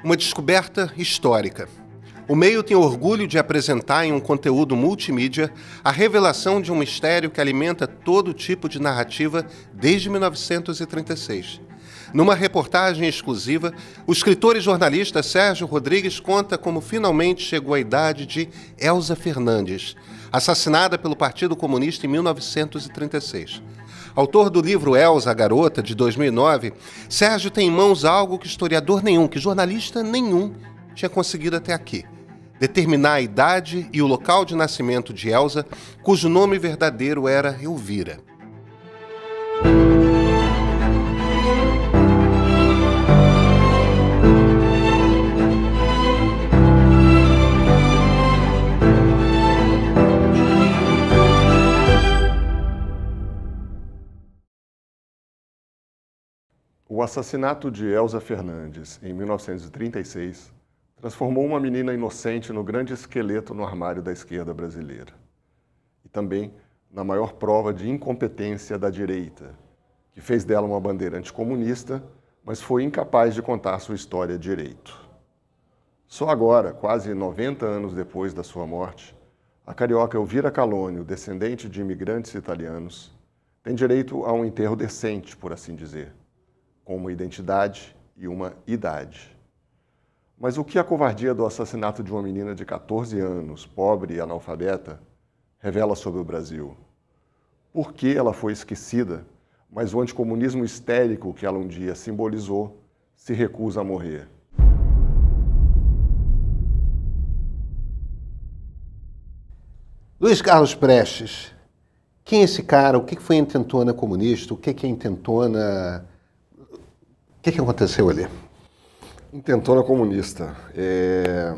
Uma descoberta histórica. O meio tem orgulho de apresentar em um conteúdo multimídia a revelação de um mistério que alimenta todo tipo de narrativa desde 1936. Numa reportagem exclusiva, o escritor e jornalista Sérgio Rodrigues conta como finalmente chegou à idade de Elza Fernandes, assassinada pelo Partido Comunista em 1936. Autor do livro Elza, a Garota, de 2009, Sérgio tem em mãos algo que historiador nenhum, que jornalista nenhum tinha conseguido até aqui. Determinar a idade e o local de nascimento de Elza, cujo nome verdadeiro era Elvira. O assassinato de Elza Fernandes, em 1936, transformou uma menina inocente no grande esqueleto no armário da esquerda brasileira. E também na maior prova de incompetência da direita, que fez dela uma bandeira anticomunista, mas foi incapaz de contar sua história direito. Só agora, quase 90 anos depois da sua morte, a carioca Elvira Calônio, descendente de imigrantes italianos, tem direito a um enterro decente, por assim dizer, com uma identidade e uma idade. Mas o que a covardia do assassinato de uma menina de 14 anos, pobre e analfabeta, revela sobre o Brasil? Por que ela foi esquecida, mas o anticomunismo histérico que ela um dia simbolizou se recusa a morrer? Luiz Carlos Prestes, quem é esse cara? O que foi a intentona comunista? O que é a intentona... O que aconteceu ali? Intentona comunista é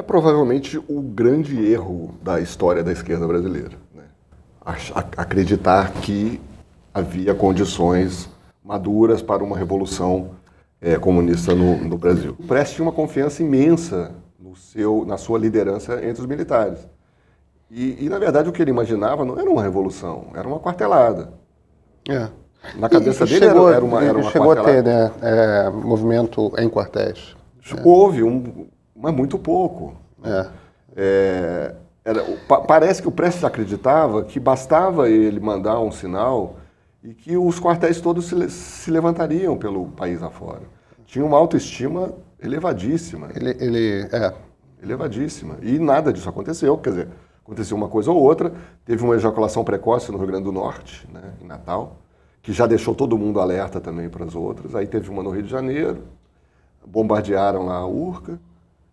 provavelmente o grande erro da história da esquerda brasileira, né? Acreditar que havia condições maduras para uma revolução comunista no Brasil. O Prestes tinha uma confiança imensa na sua liderança entre os militares. E, na verdade, o que ele imaginava não era uma revolução, era uma quartelada. Na cabeça dele era uma chegou a ter, né, movimento em quartéis. Houve, mas muito pouco. Parece que o Prestes acreditava que bastava ele mandar um sinal e que os quartéis todos se levantariam pelo país afora. Tinha uma autoestima elevadíssima. Elevadíssima. E nada disso aconteceu. Quer dizer, aconteceu uma coisa ou outra. Teve uma ejaculação precoce no Rio Grande do Norte, né, em Natal, que já deixou todo mundo alerta também para as outras. Aí teve uma no Rio de Janeiro, bombardearam lá a Urca,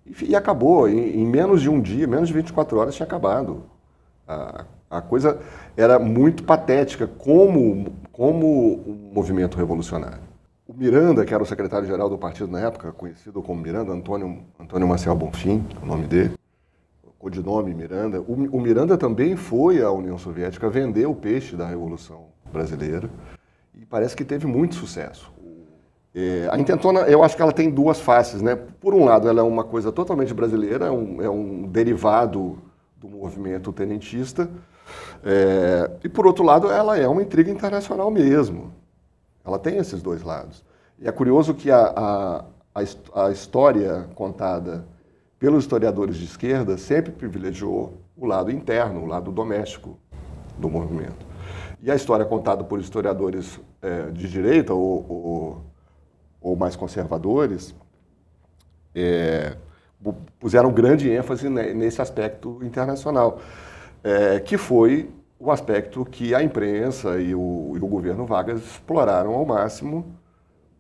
e acabou. Em menos de um dia, menos de 24 horas, tinha acabado. A coisa era muito patética como um movimento revolucionário. O Miranda, que era o secretário-geral do partido na época, conhecido como Miranda, Antônio Marcial Bonfim, é o nome dele, codinome Miranda. O Miranda também foi à União Soviética vender o peixe da Revolução Brasileira, e parece que teve muito sucesso. A intentona, eu acho que ela tem duas faces, né? Por um lado, ela é uma coisa totalmente brasileira, é um derivado do movimento tenentista, e por outro lado, ela é uma intriga internacional mesmo. Ela tem esses dois lados. E é curioso que a história contada pelos historiadores de esquerda sempre privilegiou o lado interno, o lado doméstico do movimento. E a história contada por historiadores de direita ou mais conservadores puseram grande ênfase nesse aspecto internacional, que foi o aspecto que a imprensa e o governo Vargas exploraram ao máximo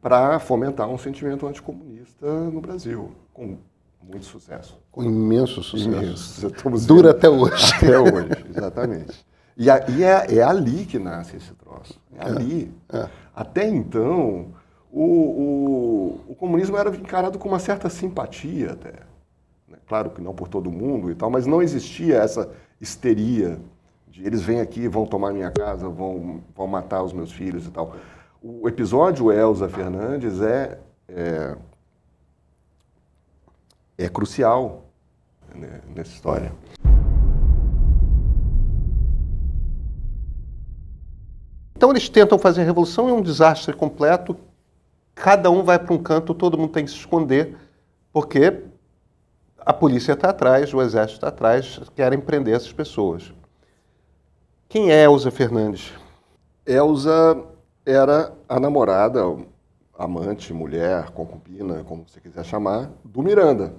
para fomentar um sentimento anticomunista no Brasil, com muito sucesso. Com imenso sucesso. Imenso. Dura até hoje. Até hoje, exatamente. E é ali que nasce esse troço. É ali. Até então, o comunismo era encarado com uma certa simpatia até. Claro que não por todo mundo e tal, mas não existia essa histeria de eles vêm aqui, vão tomar minha casa, vão matar os meus filhos e tal. O episódio Elza Fernandes é crucial, né, nessa história. Então eles tentam fazer a revolução, é um desastre completo. cada um vai para um canto, todo mundo tem que se esconder, porque a polícia está atrás, o exército está atrás, querem prender essas pessoas. Quem é Elza Fernandes? Elza era a namorada, amante, mulher, concubina, como você quiser chamar, do Miranda,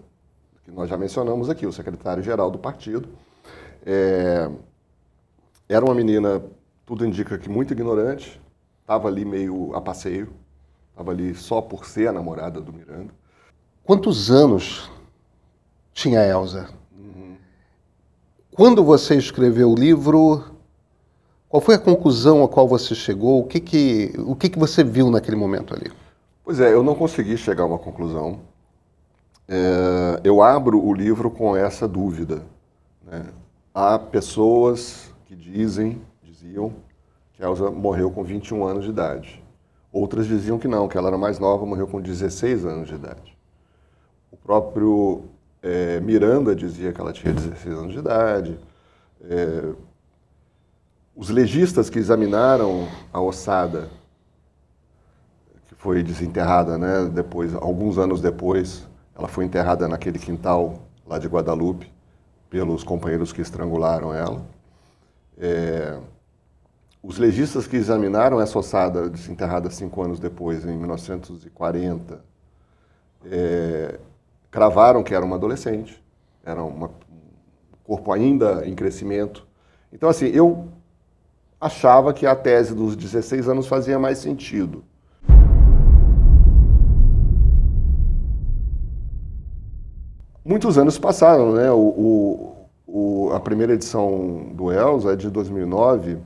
que nós já mencionamos aqui, o secretário-geral do partido. Era uma menina, tudo indica que muito ignorante, estava ali meio a passeio, estava ali só por ser a namorada do Miranda. Quantos anos tinha a Elza? Quando você escreveu o livro, qual foi a conclusão a qual você chegou? O que você viu naquele momento ali? Pois é, eu não consegui chegar a uma conclusão. Eu abro o livro com essa dúvida, né? Há pessoas que diziam que a Elza morreu com 21 anos de idade. Outras diziam que não, que ela era mais nova, morreu com 16 anos de idade. O próprio Miranda dizia que ela tinha 16 anos de idade. Os legistas que examinaram a ossada, que foi desenterrada, né, depois, alguns anos depois, ela foi enterrada naquele quintal lá de Guadalupe, pelos companheiros que estrangularam ela. Os legistas que examinaram essa ossada, desenterrada 5 anos depois, em 1940, cravaram que era uma adolescente, era um corpo ainda em crescimento. Então, assim, eu achava que a tese dos 16 anos fazia mais sentido. Muitos anos passaram, né? A primeira edição do Elza é de 2009,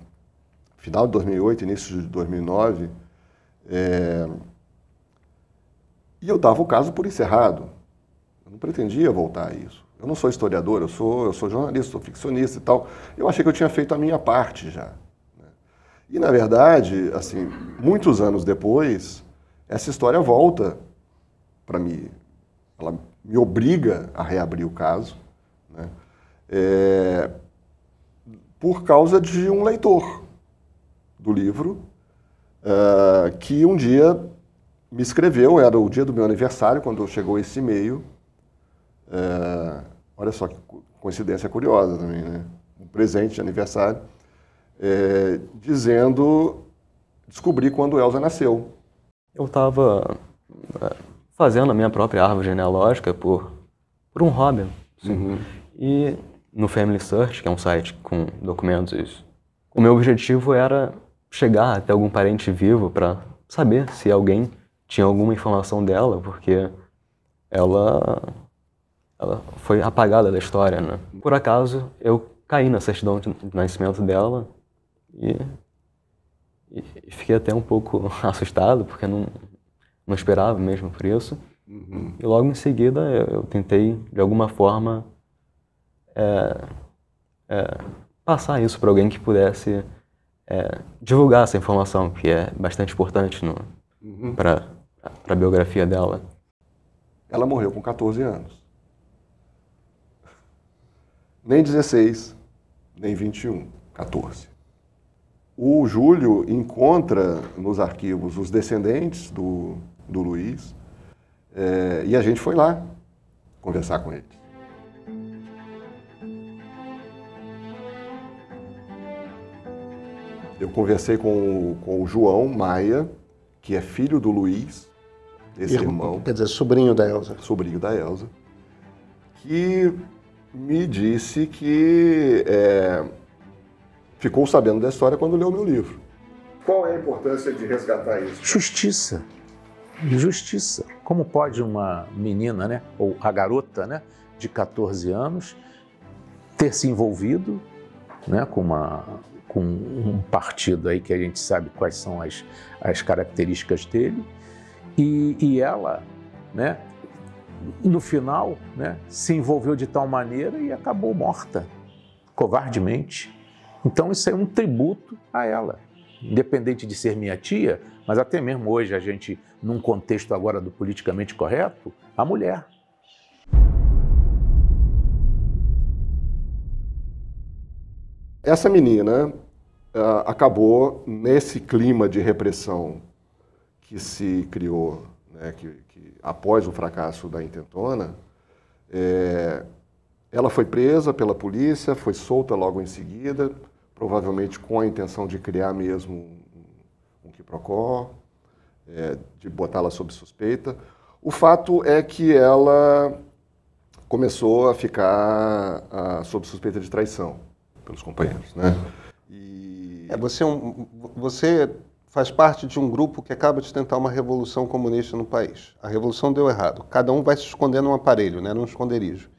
final de 2008, início de 2009, e eu dava o caso por encerrado. Eu não pretendia voltar a isso. Eu não sou historiador, eu sou jornalista, sou ficcionista e tal. Eu achei que eu tinha feito a minha parte já. Né? E, na verdade, assim, muitos anos depois, essa história volta para mim. Ela me obriga a reabrir o caso, né? Por causa de um leitor do livro que um dia me escreveu, era o dia do meu aniversário, quando chegou esse e-mail. Olha só que coincidência curiosa também, né? Um presente de aniversário, dizendo, descobri quando Elza nasceu. Eu estava fazendo a minha própria árvore genealógica por um hobby. Assim. E no Family Search, que é um site com documentos, o meu objetivo era chegar até algum parente vivo para saber se alguém tinha alguma informação dela, porque ela foi apagada da história, né? Por acaso, eu caí na certidão de nascimento dela e fiquei até um pouco assustado, porque não esperava mesmo por isso. E logo em seguida eu tentei, de alguma forma, passar isso para alguém que pudesse divulgar essa informação, que é bastante importante para a biografia dela. Ela morreu com 14 anos. Nem 16, nem 21, 14. O Júlio encontra nos arquivos os descendentes do Luiz, e a gente foi lá conversar com eles. Eu conversei com o João Maia, que é filho do Luiz, esse irmão. Quer dizer, sobrinho da Elza. Sobrinho da Elza, que me disse que ficou sabendo da história quando leu meu livro. Qual é a importância de resgatar isso? Justiça. Justiça. Como pode uma menina, né, ou a garota, né, de 14 anos ter se envolvido, né, com um partido aí que a gente sabe quais são as características dele, e ela, né, no final, né, se envolveu de tal maneira e acabou morta, covardemente. Então isso é um tributo a ela, independente de ser minha tia, mas até mesmo hoje a gente, num contexto agora do politicamente correto, a mulher. Essa menina acabou nesse clima de repressão que se criou, né, que após o fracasso da intentona, ela foi presa pela polícia, foi solta logo em seguida, provavelmente com a intenção de criar mesmo um quiprocó, de botá-la sob suspeita. O fato é que ela começou a ficar sob suspeita de traição pelos companheiros, né? Você faz parte de um grupo que acaba de tentar uma revolução comunista no país. A revolução deu errado. Cada um vai se esconder num aparelho, né, num esconderijo.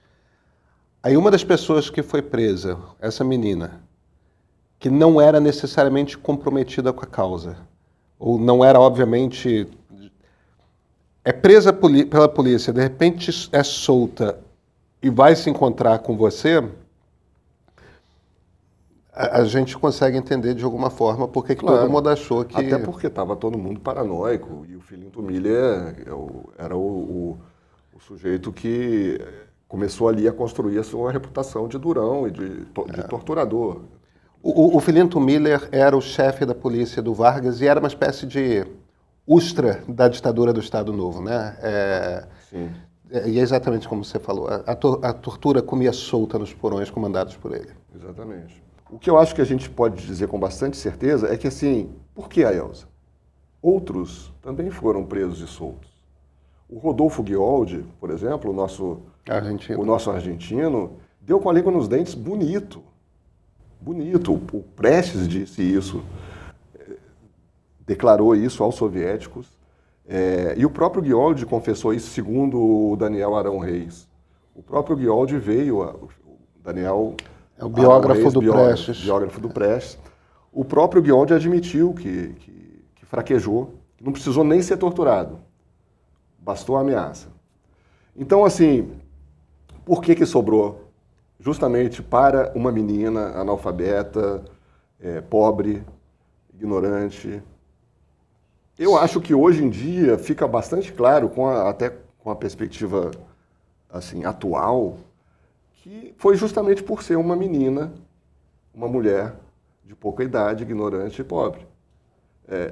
Aí uma das pessoas que foi presa, essa menina, que não era necessariamente comprometida com a causa, ou não era, obviamente, é presa pela polícia, de repente é solta e vai se encontrar com você, a gente consegue entender de alguma forma porque Claro, todo mundo achou que... Até porque estava todo mundo paranoico, e o Filinto Miller era o sujeito que começou ali a construir a sua reputação de durão e de torturador. O Filinto Miller era o chefe da polícia do Vargas e era uma espécie de ustra da ditadura do Estado Novo, né? Sim. E é exatamente como você falou, a tortura comia solta nos porões comandados por ele. Exatamente. O que eu acho que a gente pode dizer com bastante certeza é que, assim, por que a Elza? Outros também foram presos e soltos. O Rodolfo Guioldi, por exemplo, o nosso argentino, deu com a língua nos dentes bonito. Bonito. O Prestes disse isso, declarou isso aos soviéticos. E o próprio Guioldi confessou isso, segundo o Daniel Arão Reis. O próprio Guioldi veio, o Daniel... É o biógrafo Reis, do Prestes. Biógrafo do Prestes. O próprio Guioldi admitiu que fraquejou, que não precisou nem ser torturado. Bastou a ameaça. Então, assim, por que sobrou? Justamente para uma menina analfabeta, pobre, ignorante. Eu acho que hoje em dia fica bastante claro, até com a perspectiva assim, atual, que foi justamente por ser uma menina, uma mulher de pouca idade, ignorante e pobre.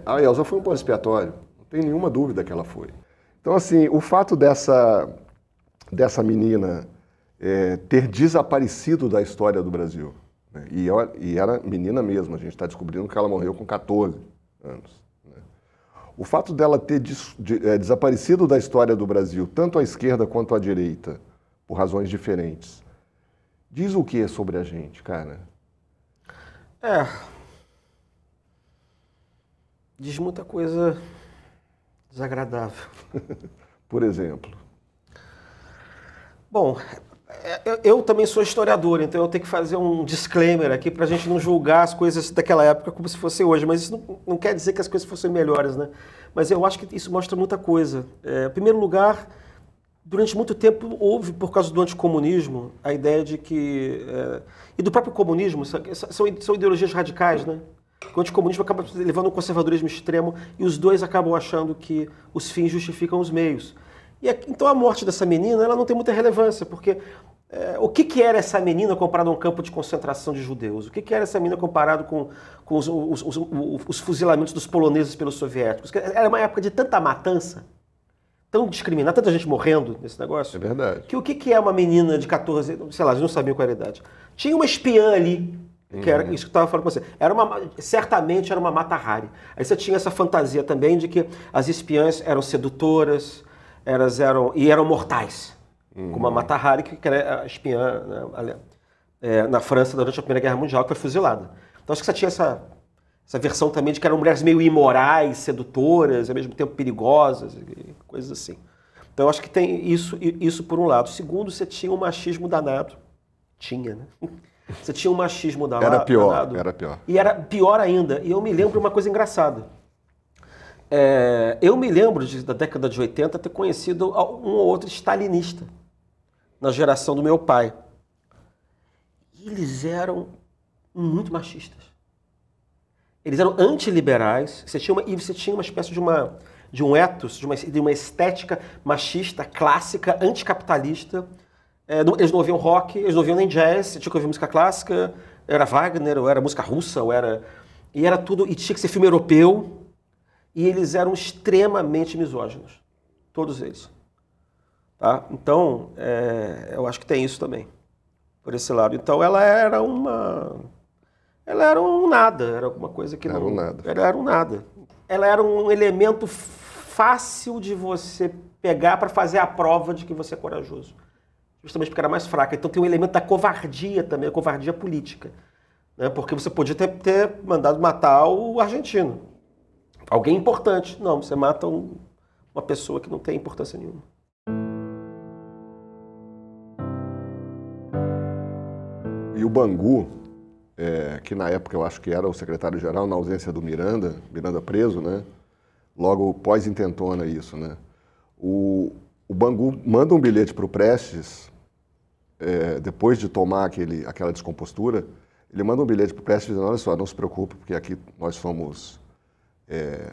A Elza foi um bode expiatório, não tem nenhuma dúvida que ela foi. Então, assim, o fato dessa menina ter desaparecido da história do Brasil, né? E era menina mesmo, a gente está descobrindo que ela morreu com 14 anos. Né? O fato dela ter desaparecido da história do Brasil, tanto à esquerda quanto à direita, por razões diferentes, diz o que sobre a gente, cara? Diz muita coisa desagradável. Por exemplo? Bom, eu também sou historiador, então eu tenho que fazer um disclaimer aqui para a gente não julgar as coisas daquela época como se fosse hoje, mas isso não quer dizer que as coisas fossem melhores, né? Mas eu acho que isso mostra muita coisa. Em primeiro lugar, durante muito tempo houve, por causa do anticomunismo, a ideia de que... e do próprio comunismo, são ideologias radicais, né? O anticomunismo acaba levando um conservadorismo extremo e os dois acabam achando que os fins justificam os meios. Então a morte dessa menina ela não tem muita relevância, porque o que era essa menina comparado a um campo de concentração de judeus? O que era essa menina comparado com os fuzilamentos dos poloneses pelos soviéticos? Era uma época de tanta matança, tão discriminada, tanta gente morrendo nesse negócio. É verdade. Que o que é uma menina de 14, sei lá, eles não sabiam qual era a idade. Tinha uma espiã ali, que era isso que eu estava falando com você. Certamente era uma Mata Hari. Aí você tinha essa fantasia também de que as espiãs eram sedutoras, eram mortais. Como a Mata Hari, que era a espiã, né, na França durante a Primeira Guerra Mundial, que foi fuzilada. Então acho que você tinha essa versão também de que eram mulheres meio imorais, sedutoras, ao mesmo tempo perigosas, coisas assim. Então eu acho que tem isso por um lado. Segundo, você tinha um machismo danado. Tinha, né? Você tinha um machismo danado. Era pior. E era pior ainda. E eu me lembro de uma coisa engraçada. Eu me lembro da década de 80 ter conhecido um ou outro stalinista na geração do meu pai. E eles eram muito machistas. Eles eram antiliberais. Você tinha uma espécie de um ethos, de uma estética machista, clássica, anticapitalista. Eles não ouviam rock, eles não ouviam nem jazz, tinha que ouvir música clássica, era Wagner, ou era música russa, e era tudo, e tinha que ser filme europeu. e eles eram extremamente misóginos. Todos eles. Tá? Então, eu acho que tem isso também, por esse lado. Então, ela era um nada, era alguma coisa que Era não... um nada. Ela era um nada. Ela era um elemento fácil de você pegar para fazer a prova de que você é corajoso. Justamente porque era mais fraca. Então tem um elemento da covardia também, a covardia política. Né? Porque você podia ter mandado matar o argentino. Alguém importante. Não, você mata uma pessoa que não tem importância nenhuma. E o Bangu, que na época eu acho que era o secretário-geral, na ausência do Miranda preso, né? Logo pós-intentona isso, né? O Bangu manda um bilhete para o Prestes, depois de tomar aquela descompostura, ele manda um bilhete para o Prestes dizendo, olha só, não se preocupe, porque aqui nós somos...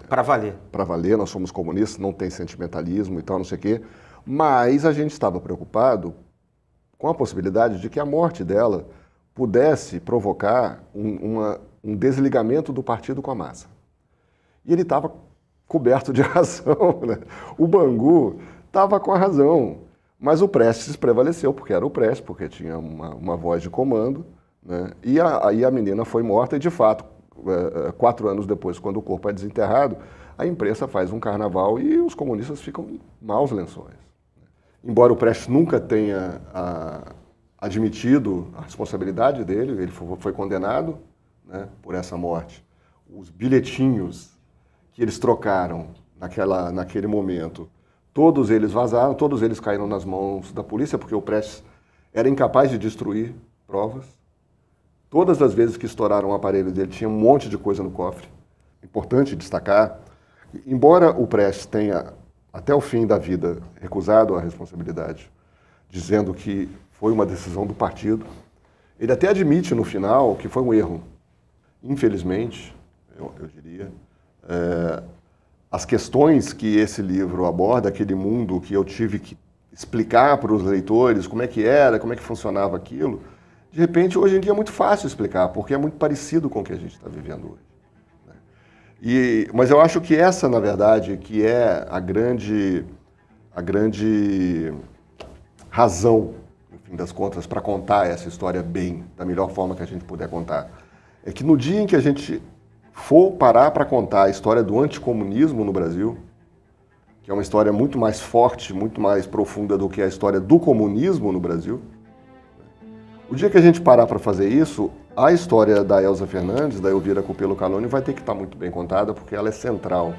Para valer. Para valer, nós somos comunistas, não tem sentimentalismo e tal, não sei o quê. Mas a gente estava preocupado com a possibilidade de que a morte dela pudesse provocar um desligamento do partido com a massa. E ele estava coberto de razão, né? O Bangu estava com a razão, mas o Prestes prevaleceu, porque era o Prestes, porque tinha uma voz de comando, né? E aí a menina foi morta e, de fato, 4 anos depois, quando o corpo é desenterrado, a imprensa faz um carnaval e os comunistas ficam em maus lençóis. Embora o Prestes nunca tenha admitido a responsabilidade dele, ele foi condenado, né, por essa morte. Os bilhetinhos que eles trocaram naquele momento, todos eles vazaram, todos eles caíram nas mãos da polícia, porque o Prestes era incapaz de destruir provas. Todas as vezes que estouraram o aparelho dele, tinha um monte de coisa no cofre. Importante destacar, embora o Prestes tenha, até o fim da vida, recusado a responsabilidade, dizendo que foi uma decisão do partido, ele até admite no final que foi um erro. Infelizmente, eu diria, as questões que esse livro aborda, aquele mundo que eu tive que explicar para os leitores como é que era, como é que funcionava aquilo, de repente, hoje em dia é muito fácil explicar, porque é muito parecido com o que a gente está vivendo hoje. Mas eu acho que essa, na verdade, que é a grande razão, no fim das contas, para contar essa história bem, da melhor forma que a gente puder contar. É que no dia em que a gente for parar para contar a história do anticomunismo no Brasil, que é uma história muito mais forte, muito mais profunda do que a história do comunismo no Brasil, o dia que a gente parar para fazer isso, a história da Elza Fernandes, da Elvira Copelo Canoni, vai ter que estar muito bem contada, porque ela é central.